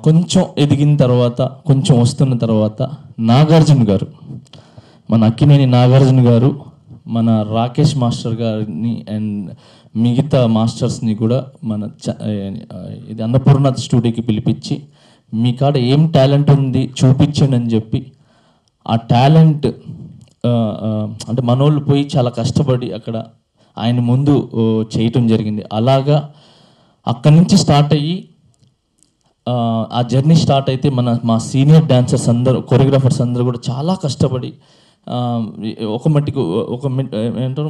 కొంచెం ఎదిగిన తర్వాత, కొంచెం వస్తున్న తర్వాత నాగార్జున గారు, మన అక్కినేని నాగార్జున గారు మన రాకేష్ మాస్టర్ గారిని అండ్ మిగతా మాస్టర్స్ని కూడా మన ఇది అన్నపూర్ణ స్టూడియోకి పిలిపించి మీ కాడ ఏం టాలెంట్ ఉంది చూపించండి అని చెప్పి ఆ టాలెంట్ అంటే మనోళ్ళు పోయి చాలా కష్టపడి అక్కడ ఆయన ముందు చేయటం జరిగింది. అలాగా అక్కడి నుంచి స్టార్ట్ అయ్యి ఆ జర్నీ స్టార్ట్ అయితే మా సీనియర్ డాన్సర్స్ అందరూ, కొరియోగ్రాఫర్స్ అందరూ కూడా చాలా కష్టపడి ఏమంటారు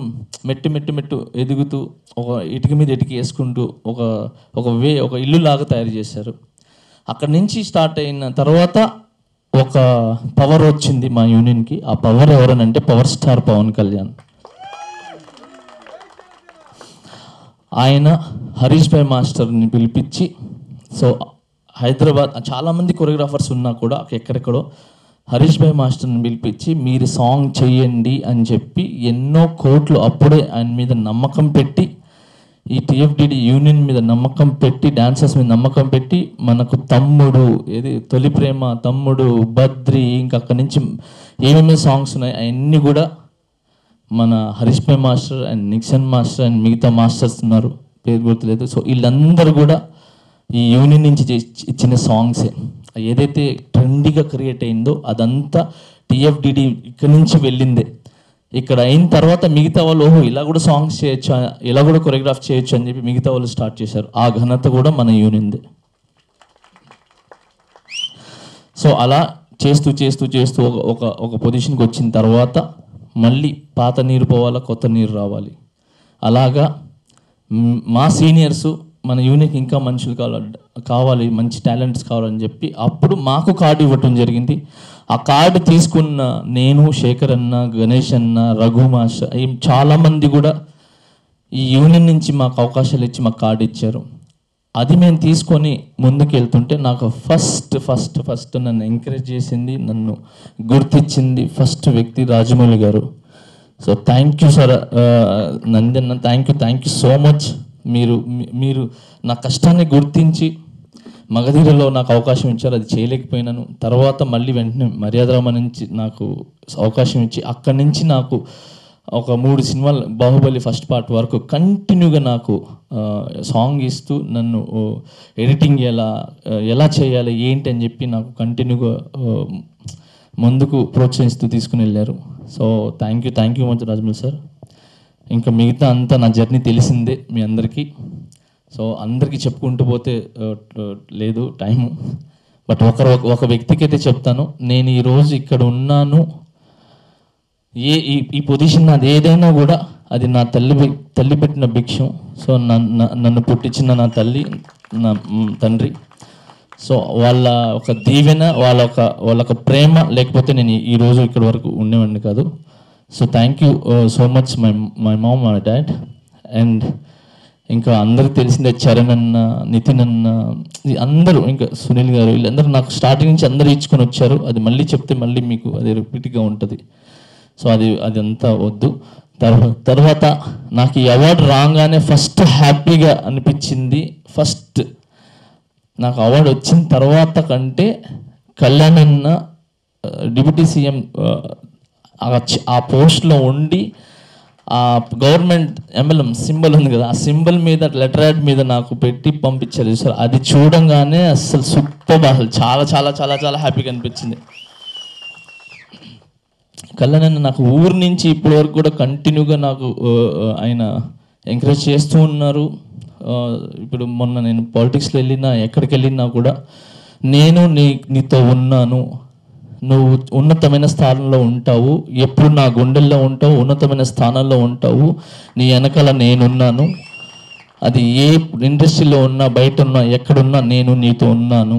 మెట్టు ఎదుగుతూ ఒక ఇటుక మీద ఇటుక వేసుకుంటూ ఒక ఇల్లు లాగా తయారు చేశారు. అక్కడి నుంచి స్టార్ట్ అయిన తర్వాత ఒక పవర్ వచ్చింది మా యూనియన్కి. ఆ పవర్ ఎవరనంటే పవర్ స్టార్ పవన్ కళ్యాణ్. ఆయన హరీష్ భాయ్ మాస్టర్ని పిలిపించి, సో హైదరాబాద్ చాలామంది కొరియోగ్రాఫర్స్ ఉన్నా కూడా ఎక్కడెక్కడో హరీష్ భాయ్ మాస్టర్ని పిలిపించి మీరు సాంగ్ చేయండి అని చెప్పి ఎన్నో కోట్లు అప్పుడే ఆయన మీద నమ్మకం పెట్టి, ఈ టీఎఫ్డిడి యూనియన్ మీద నమ్మకం పెట్టి, డాన్సర్స్ మీద నమ్మకం పెట్టి మనకు తమ్ముడు, తొలి ప్రేమ, తమ్ముడు, బద్రి, ఇంకా అక్కడి నుంచి ఏమేమి సాంగ్స్ ఉన్నాయి అవన్నీ కూడా మన హరీష్ భాయ్ master and Nixon master and మిగతా మాస్టర్స్ ఉన్నారు, పేరు గుర్తులేదు. సో వీళ్ళందరూ కూడా ఈ యూనియన్ నుంచి ఇచ్చిన సాంగ్సే. ఏదైతే ట్రెండీగా క్రియేట్ అయిందో అదంతా టీఎఫ్డిడి ఇక్కడి నుంచి వెళ్ళిందే. ఇక్కడ అయిన తర్వాత మిగతా వాళ్ళు ఇలా కూడా సాంగ్స్ చేయొచ్చు, ఇలా కూడా కొరియోగ్రాఫ్ చేయొచ్చు అని చెప్పి మిగతా వాళ్ళు స్టార్ట్ చేశారు. ఆ ఘనత కూడా మన యూనియన్దే. సో అలా చేస్తూ ఒక పొజిషన్కి వచ్చిన తర్వాత మళ్ళీ పాత నీరు పోవాలా, కొత్త నీరు రావాలి. అలాగా మా సీనియర్సు మన యూనియన్కి ఇంకా మనుషులు కావాలి, మంచి టాలెంట్స్ కావాలని చెప్పి అప్పుడు మాకు కార్డు ఇవ్వటం జరిగింది. ఆ కార్డు తీసుకున్న నేను, శేఖర్ అన్న, గణేష్ అన్న, రఘు మాస్టర్, చాలామంది కూడా ఈ యూనియన్ నుంచి మాకు అవకాశాలు ఇచ్చి మాకు కార్డు ఇచ్చారు. అది మేము తీసుకొని ముందుకు వెళ్తుంటే నాకు ఫస్ట్ నన్ను ఎంకరేజ్ చేసింది, నన్ను గుర్తించింది ఫస్ట్ వ్యక్తి రాజమౌళి గారు. So thank you sir నందన్న, thank you so much. మీరు నా కష్టాన్ని గుర్తించి మగధీరలో నాకు అవకాశం ఇచ్చారు. అది చేయలేకపోయినాను. తర్వాత మళ్ళీ వెంటనే మర్యాదరామ నుంచి నాకు అవకాశం ఇచ్చి అక్కడి నుంచి నాకు ఒక 3 సినిమాలు, బాహుబలి ఫస్ట్ పార్ట్ వరకు కంటిన్యూగా నాకు సాంగ్ ఇస్తూ నన్ను ఎడిటింగ్ ఎలా చేయాలి ఏంటి అని చెప్పి నాకు కంటిన్యూగా ముందుకు ప్రోత్సహిస్తూ తీసుకుని వెళ్ళారు. So thank you much Rajamouli sir. ఇంకా మిగతా అంతా నా జర్నీ తెలిసిందే మీ అందరికీ. సో అందరికీ చెప్పుకుంటూ పోతే లేదు టైము. బట్ ఒక వ్యక్తికి అయితే చెప్తాను, నేను ఈరోజు ఇక్కడ ఉన్నాను, ఈ పొజిషన్ నాది ఏదైనా కూడా అది నా తల్లి పెట్టిన భిక్షం. సో నన్ను పుట్టించిన నా తల్లి, నా తండ్రి, సో వాళ్ళ ఒక దీవెన, వాళ్ళ ప్రేమ లేకపోతే నేను ఈరోజు ఇక్కడ వరకు ఉండేవాడిని కాదు. So thank you so much my mom, my dad. And ఇంకా అందరికి తెలిసిందే చరణ్ అన్న, నితిన్ అన్న, అందరూ, ఇంకా సునీల్ గారు, వీళ్ళందరూ నాకు స్టార్టింగ్ నుంచి అందరూ ఇచ్చుకొని వచ్చారు. అది మళ్ళీ చెప్తే మళ్ళీ మీకు అది రిపీట్గా ఉంటుంది. సో అదంతా వద్దు. తర్వాత నాకు ఈ అవార్డు రాగానే ఫస్ట్ హ్యాపీగా అనిపించింది, ఫస్ట్ నాకు అవార్డు వచ్చిన తర్వాత కంటే కళ్యాణ్ అన్న డిప్యూటీ సీఎం ఆ పోస్ట్లో ఉండి ఆ గవర్నమెంట్ ఎంబలం సింబల్ ఉంది కదా, ఆ సింబల్ మీద లెటర్ యాడ్ మీద నాకు పెట్టి పంపించారు సార్. అది చూడంగానే అసలు సూపర్, అసలు చాలా చాలా చాలా చాలా హ్యాపీగా అనిపించింది. కళ్యాణ్ నాకు ఊరు నుంచి ఇప్పటి వరకు కూడా కంటిన్యూగా నాకు ఆయన ఎంకరేజ్ చేస్తూ ఉన్నారు. ఇప్పుడు మొన్న నేను పాలిటిక్స్లో వెళ్ళినా, ఎక్కడికి వెళ్ళినా కూడా నేను నీతో ఉన్నాను, నువ్వు ఉన్నతమైన స్థానంలో ఉంటావు, ఎప్పుడు నా గుండెల్లో ఉంటావు, ఉన్నతమైన స్థానంలో ఉంటావు, నీ వెనకాల నేనున్నాను, అది ఏ ఇండస్ట్రీలో ఉన్నా, బయట ఉన్నా, ఎక్కడున్నా నేను నీతో ఉన్నాను,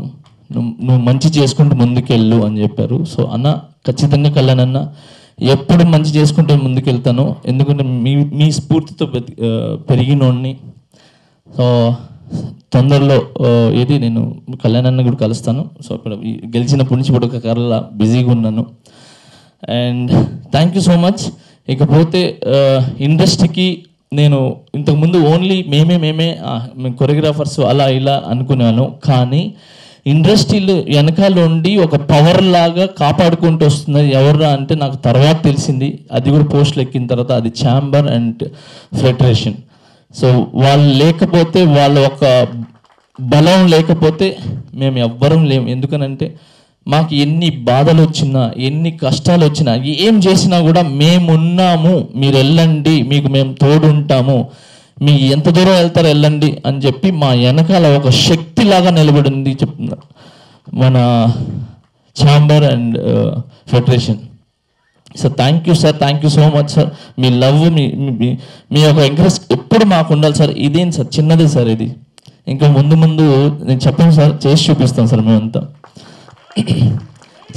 నువ్వు మంచి చేసుకుంటూ ముందుకెళ్ళు అని చెప్పారు. సో అన్న ఖచ్చితంగా కళ్యాణ్ అన్న ఎప్పుడు మంచి చేసుకుంటే ముందుకెళ్తాను, ఎందుకంటే మీ స్ఫూర్తితో పెరిగినోడిని. సో తొందరలో నేను కళ్యాణ్ అన్న కూడా కలుస్తాను. సో ఇప్పుడు గెలిచినప్పటి నుంచి ఇప్పుడు ఒక కర్రలా బిజీగా ఉన్నాను. And thank you so much. ఇకపోతే ఇండస్ట్రీకి నేను ఇంతకుముందు ఓన్లీ మేమే కొరియోగ్రాఫర్స్ అలా ఇలా అనుకున్నాను, కానీ ఇండస్ట్రీలో వెనకాల ఉండి ఒక పవర్ లాగా కాపాడుకుంటూ వస్తున్నది ఎవరా అంటే నాకు తర్వాత తెలిసింది. అది కూడా పోస్టులు ఎక్కిన తర్వాత అది ఛాంబర్ అండ్ ఫెడరేషన్. సో వాళ్ళు లేకపోతే, వాళ్ళ ఒక బలం లేకపోతే మేము ఎవ్వరం లేము. ఎందుకనంటే మాకు ఎన్ని బాధలు వచ్చినా, ఎన్ని కష్టాలు వచ్చినా, ఏం చేసినా కూడా మేమున్నాము, మీరు వెళ్ళండి, మీకు మేము తోడుంటాము, మీ ఎంత దూరం వెళ్తారో వెళ్ళండి అని చెప్పి మా వెనకాల ఒక శక్తిలాగా నిలబడింది చెప్తున్నారు మన chamber and federation. Sir thank you sir, thank you so much sir. మీ లవ్, మీ యొక్క ఎంకరేజ్ ఎప్పుడు మాకు ఉండాలి సార్. ఇదేం సార్ చిన్నదే సార్, ఇది ఇంకా ముందు ముందు నేను చెప్పాను సార్, చేసి చూపిస్తాం సార్. మేమంతా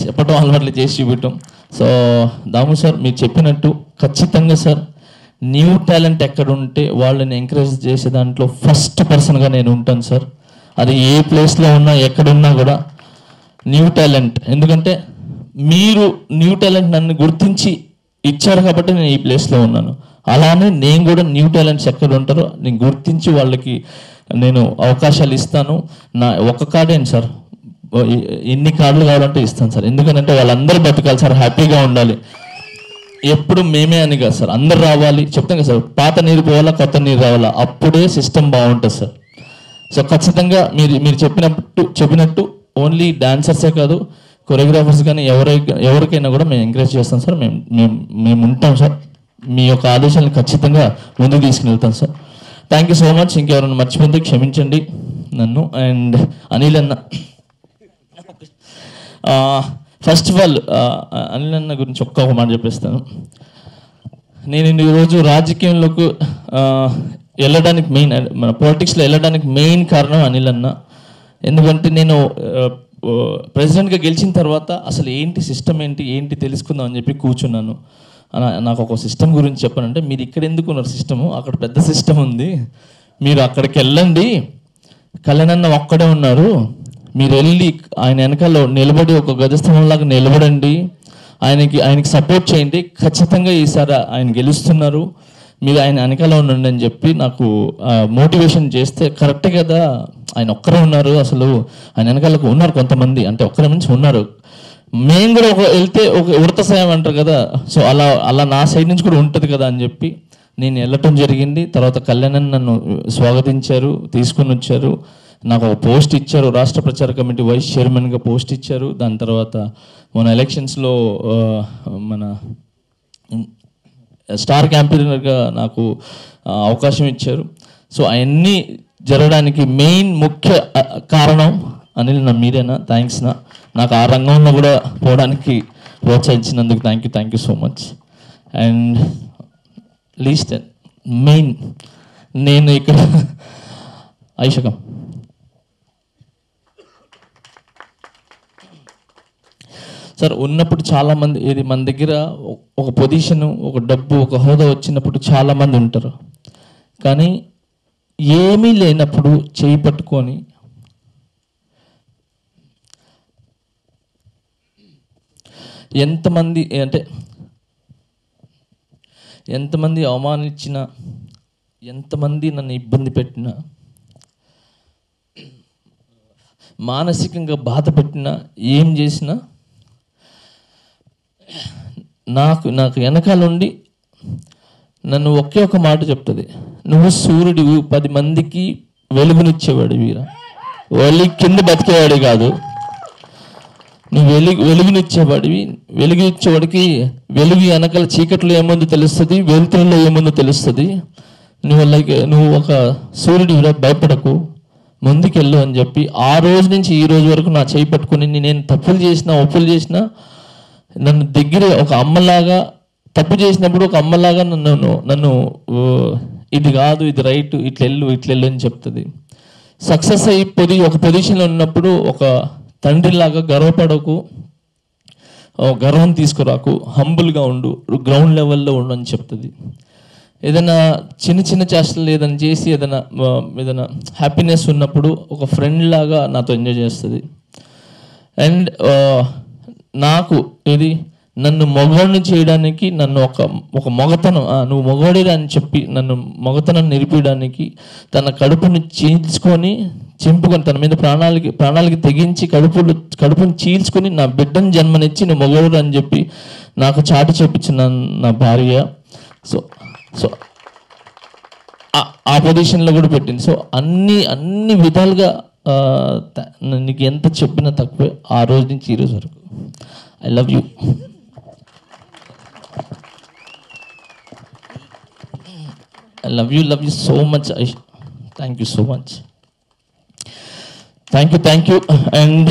చెప్పటం అలవాట్లు చేసి చూపించటం. సో దాము సార్ మీరు చెప్పినట్టు ఖచ్చితంగా సార్ న్యూ టాలెంట్ ఎక్కడ ఉంటే వాళ్ళని ఎంకరేజ్ చేసే దాంట్లో ఫస్ట్ పర్సన్గా నేను ఉంటాను సార్. అది ఏ ప్లేస్లో ఉన్నా ఎక్కడున్నా కూడా న్యూ టాలెంట్, ఎందుకంటే మీరు న్యూ టాలెంట్ నన్ను గుర్తించి ఇచ్చారు కాబట్టి నేను ఈ ప్లేస్లో ఉన్నాను. అలానే నేను కూడా న్యూ టాలెంట్స్ ఎక్కడ ఉంటారో నేను గుర్తించి వాళ్ళకి నేను అవకాశాలు ఇస్తాను. నా ఒక్క కార్డేంటి సార్, ఎన్ని కార్డులు కావాలంటే ఇస్తాను సార్. ఎందుకంటే వాళ్ళందరూ బతకాలి సార్, హ్యాపీగా ఉండాలి. ఎప్పుడు మేమే అని కాదు సార్, అందరు రావాలి. చెప్తాం కదా సార్, పాత నీరు పోవాలా, కొత్త నీరు రావాలా, అప్పుడే సిస్టమ్ బాగుంటుంది సార్. సో ఖచ్చితంగా మీరు చెప్పినట్టు ఓన్లీ డాన్సర్సే కాదు, కొరియోగ్రాఫర్స్ కానీ ఎవరికైనా కూడా మేము ఎంకరేజ్ చేస్తాం సార్. మేము ఉంటాం సార్. మీ యొక్క ఆదేశాలను ఖచ్చితంగా ముందుకు తీసుకుని వెళ్తాం sir. Thank you so much. ఇంకెవరైనా మర్చిపోతే క్షమించండి నన్ను. అండ్ అనిల్ అన్న, ఫస్ట్ ఆఫ్ ఆల్ అనిల్ అన్న గురించి ఒక మాట చెప్పేస్తాను. నేను ఈరోజు రాజకీయంలోకి వెళ్ళడానికి మెయిన్, మన పాలిటిక్స్లో వెళ్ళడానికి మెయిన్ కారణం అనిల్ అన్న. ఎందుకంటే నేను ప్రెసిడెంట్గా గెలిచిన తర్వాత అసలు ఏంటి సిస్టమ్ ఏంటి తెలుసుకుందాం అని చెప్పి కూర్చున్నాను. నాకు ఒక సిస్టమ్ గురించి చెప్పానంటే, మీరు ఇక్కడ ఎందుకు ఉన్నారు, సిస్టము అక్కడ పెద్ద సిస్టమ్ ఉంది, మీరు అక్కడికి వెళ్ళండి, కళ్యాణన్న ఒక్కడే ఉన్నారు, మీరు వెళ్ళి ఆయన వెనకాల నిలబడి ఒక గజస్తంభంలాగా నిలబడండి, ఆయనకి సపోర్ట్ చేయండి, ఖచ్చితంగా ఈసారి ఆయన గెలుస్తున్నారు, మీరు ఆయన వెనకాల ఉండండి అని చెప్పి నాకు మోటివేషన్ చేస్తే, కరెక్టే కదా, ఆయన ఒక్కరే ఉన్నారు, అసలు ఆయన వెనకాలకు ఉన్నారు కొంతమంది, అంటే ఒక్కరి నుంచి ఉన్నారు, మేము కూడా వెళ్తే ఒక ఉడత సాయం అంటారు కదా, సో అలా నా సైడ్ నుంచి కూడా ఉంటుంది కదా అని చెప్పి నేను వెళ్ళటం జరిగింది. తర్వాత కళ్యాణ్ నన్ను స్వాగతించారు, తీసుకొని వచ్చారు, నాకు ఒక పోస్ట్ ఇచ్చారు, రాష్ట్ర ప్రచార కమిటీ వైస్ చైర్మన్గా పోస్ట్ ఇచ్చారు. దాని తర్వాత మన ఎలక్షన్స్లో మన స్టార్ క్యాంపెయినర్గా నాకు అవకాశం ఇచ్చారు. సో అవన్నీ జరగడానికి మెయిన్ ముఖ్య కారణం అనిల్ నా, మీరేనా? థ్యాంక్స్ నా, నాకు ఆ రంగంలో కూడా పోవడానికి ప్రోత్సహించినందుకు thank you so much. And least main, నేను ఇక్కడ ఐషకం సార్ ఉన్నప్పుడు చాలామంది, ఇది మన దగ్గర ఒక పొజిషను, ఒక డబ్బు, ఒక హోదా వచ్చినప్పుడు చాలామంది ఉంటారు, కానీ ఏమీ లేనప్పుడు చేయి పట్టుకొని ఎంతమంది అవమానించినా, ఎంతమంది నన్ను ఇబ్బంది పెట్టినా, మానసికంగా బాధ పెట్టినా, ఏం చేసినా నాకు వెనకాల ఉండి నన్ను ఒకే ఒక మాట చెప్తుంది, నువ్వు సూర్యుడివి, 10 మందికి వెలుగునిచ్చేవాడివిరా, కింద బతికేవాడి కాదు, నువ్వు వెలుగునిచ్చేవాడివి. వెలుగునిచ్చేవాడికి వెలుగు వెనకాల చీకట్లో ఏముందో తెలుస్తుంది, వెలుతురులో ఏముందో తెలుస్తుంది. నువ్వు ఒక సూర్యుడివిరా, భయపడకు, ముందుకెళ్ళు అని చెప్పి ఆ రోజు నుంచి ఈ రోజు వరకు నా చేయి పట్టుకుని, నేను తప్పులు చేసినా, ఒప్పులు చేసినా, నన్ను దగ్గరే ఒక అమ్మలాగా, తప్పు చేసినప్పుడు ఒక అమ్మలాగా నన్ను ఇది కాదు, ఇది రైట్, ఇట్లెళ్ళు అని చెప్తుంది. సక్సెస్ అయిపోయి ఒక పొజిషన్లో ఉన్నప్పుడు ఒక తండ్రిలాగా గర్వపడకు, గర్వం తీసుకురాకు, హంబుల్గా ఉండు, గ్రౌండ్ లెవెల్లో ఉండు అని చెప్తుంది. ఏదైనా చిన్న చేష్టలు ఏదైనా చేసి ఏదైనా హ్యాపీనెస్ ఉన్నప్పుడు ఒక ఫ్రెండ్ లాగా నాతో ఎంజాయ్ చేస్తుంది. అండ్ నాకు నన్ను మగవాడిని చేయడానికి, నన్ను ఒక మగతనం, నువ్వు మగవాడిరా అని చెప్పి నన్ను మగతనం నిలిపేయడానికి తన కడుపుని చీల్చుకొని చింపుకొని తన మీద ప్రాణాలకి తెగించి కడుపుని చీల్చుకుని నా బిడ్డను జన్మనిచ్చి నువ్వు మగవాడు అని చెప్పి నాకు చాటి చెప్పించిన నా భార్య. సో సో ఆ పొజిషన్లో కూడా పెట్టింది. సో అన్ని విధాలుగా నీకు ఎంత చెప్పినా తక్కువే ఆ రోజు నుంచి ఈ రోజు వరకు. I love you. I love you so much. Thank you so much. Thank you. And